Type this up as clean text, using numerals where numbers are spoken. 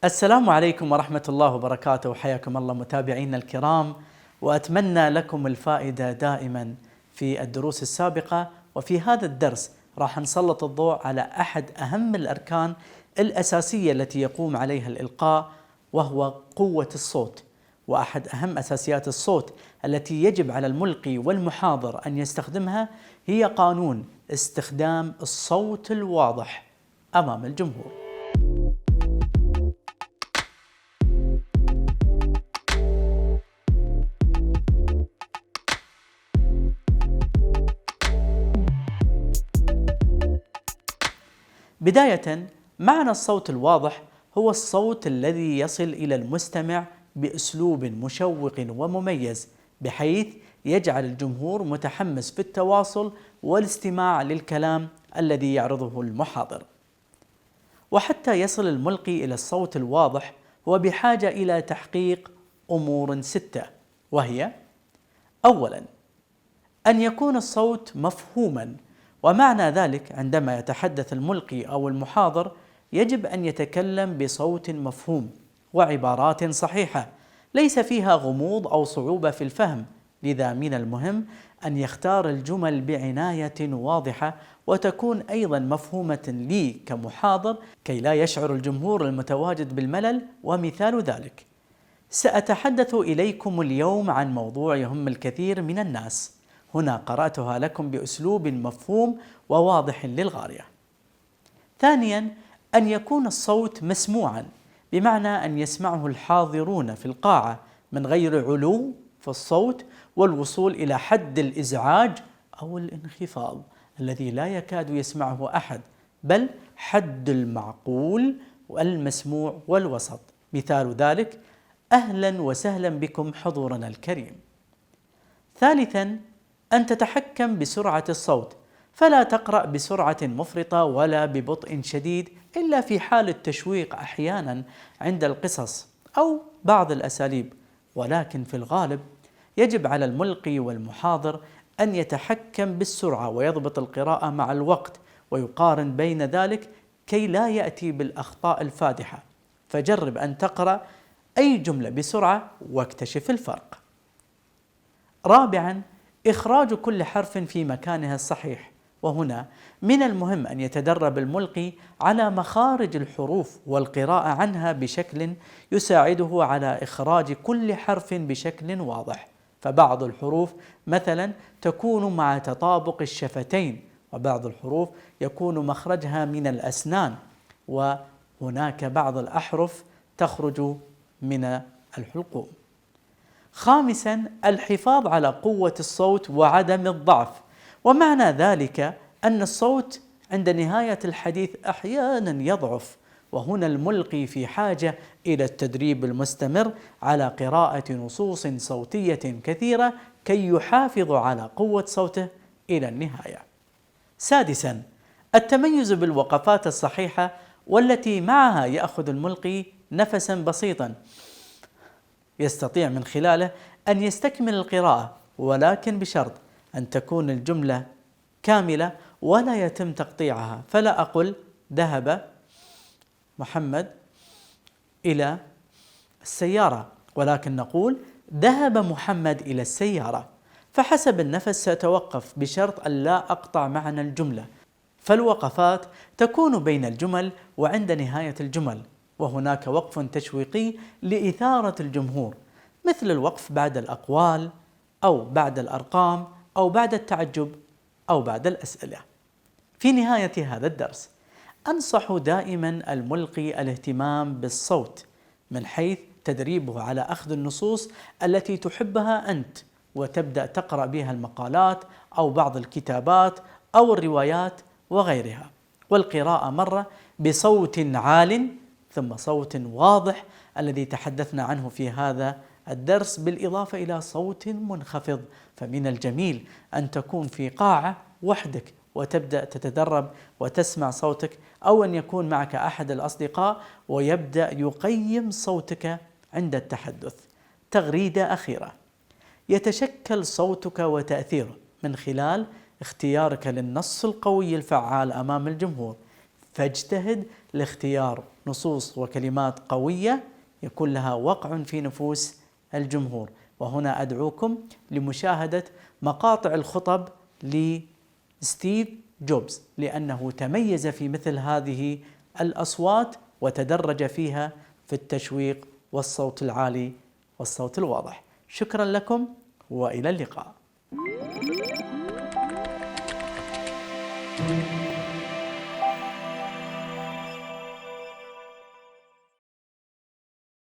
السلام عليكم ورحمة الله وبركاته، حياكم الله متابعينا الكرام، وأتمنى لكم الفائدة دائما في الدروس السابقة. وفي هذا الدرس راح نسلط الضوء على أحد أهم الأركان الأساسية التي يقوم عليها الإلقاء، وهو قوة الصوت. وأحد أهم أساسيات الصوت التي يجب على الملقي والمحاضر أن يستخدمها هي قانون استخدام الصوت الواضح أمام الجمهور. بداية، معنى الصوت الواضح هو الصوت الذي يصل إلى المستمع بأسلوب مشوق ومميز، بحيث يجعل الجمهور متحمس في التواصل والاستماع للكلام الذي يعرضه المحاضر. وحتى يصل الملقي إلى الصوت الواضح هو بحاجة إلى تحقيق أمور 6، وهي: أولاً، أن يكون الصوت مفهوماً. ومعنى ذلك عندما يتحدث الملقي أو المحاضر يجب أن يتكلم بصوت مفهوم وعبارات صحيحة ليس فيها غموض أو صعوبة في الفهم. لذا من المهم أن يختار الجمل بعناية واضحة، وتكون أيضا مفهومة لي كمحاضر كي لا يشعر الجمهور المتواجد بالملل. ومثال ذلك: سأتحدث إليكم اليوم عن موضوع يهم الكثير من الناس. هنا قرأتها لكم بأسلوب مفهوم وواضح للغاية. ثانياً، أن يكون الصوت مسموعاً، بمعنى أن يسمعه الحاضرون في القاعة من غير علو في الصوت والوصول إلى حد الإزعاج أو الانخفاض الذي لا يكاد يسمعه أحد، بل حد المعقول والمسموع والوسط. مثال ذلك: أهلاً وسهلاً بكم حضورنا الكريم. ثالثاً، أن تتحكم بسرعة الصوت، فلا تقرأ بسرعة مفرطة ولا ببطء شديد إلا في حال التشويق أحيانا عند القصص أو بعض الأساليب، ولكن في الغالب يجب على الملقي والمحاضر أن يتحكم بالسرعة ويضبط القراءة مع الوقت ويقارن بين ذلك كي لا يأتي بالأخطاء الفادحة. فجرب أن تقرأ أي جملة بسرعة واكتشف الفرق. رابعاً، إخراج كل حرف في مكانه الصحيح. وهنا من المهم أن يتدرب الملقي على مخارج الحروف والقراءة عنها بشكل يساعده على إخراج كل حرف بشكل واضح. فبعض الحروف مثلا تكون مع تطابق الشفتين، وبعض الحروف يكون مخرجها من الأسنان، وهناك بعض الأحرف تخرج من الحلقوم. خامساً، الحفاظ على قوة الصوت وعدم الضعف. ومعنى ذلك أن الصوت عند نهاية الحديث أحياناً يضعف، وهنا الملقي في حاجة إلى التدريب المستمر على قراءة نصوص صوتية كثيرة كي يحافظ على قوة صوته إلى النهاية. سادساً، التميز بالوقفات الصحيحة، والتي معها يأخذ الملقي نفساً بسيطاً يستطيع من خلاله أن يستكمل القراءة، ولكن بشرط أن تكون الجملة كاملة ولا يتم تقطيعها. فلا أقول ذهب محمد إلى السيارة، ولكن نقول ذهب محمد إلى السيارة. فحسب النفس سأتوقف بشرط أن لا أقطع معنى الجملة. فالوقفات تكون بين الجمل وعند نهاية الجمل، وهناك وقف تشويقي لإثارة الجمهور، مثل الوقف بعد الأقوال أو بعد الأرقام أو بعد التعجب أو بعد الأسئلة. في نهاية هذا الدرس أنصح دائما الملقي الاهتمام بالصوت من حيث تدريبه على أخذ النصوص التي تحبها أنت، وتبدأ تقرأ بها المقالات أو بعض الكتابات أو الروايات وغيرها، والقراءة مرة بصوت عال ثم صوت واضح الذي تحدثنا عنه في هذا الدرس، بالإضافة إلى صوت منخفض. فمن الجميل أن تكون في قاعة وحدك وتبدأ تتدرب وتسمع صوتك، أو أن يكون معك أحد الأصدقاء ويبدأ يقيم صوتك عند التحدث. تغريدة أخيرة: يتشكل صوتك وتأثيره من خلال اختيارك للنص القوي الفعال أمام الجمهور فاجتهد لاختيار نصوص وكلمات قوية يكون لها وقع في نفوس الجمهور. وهنا أدعوكم لمشاهدة مقاطع الخطب لستيف جوبز، لأنه تميز في مثل هذه الأصوات وتدرج فيها في التشويق والصوت العالي والصوت الواضح. شكرا لكم وإلى اللقاء.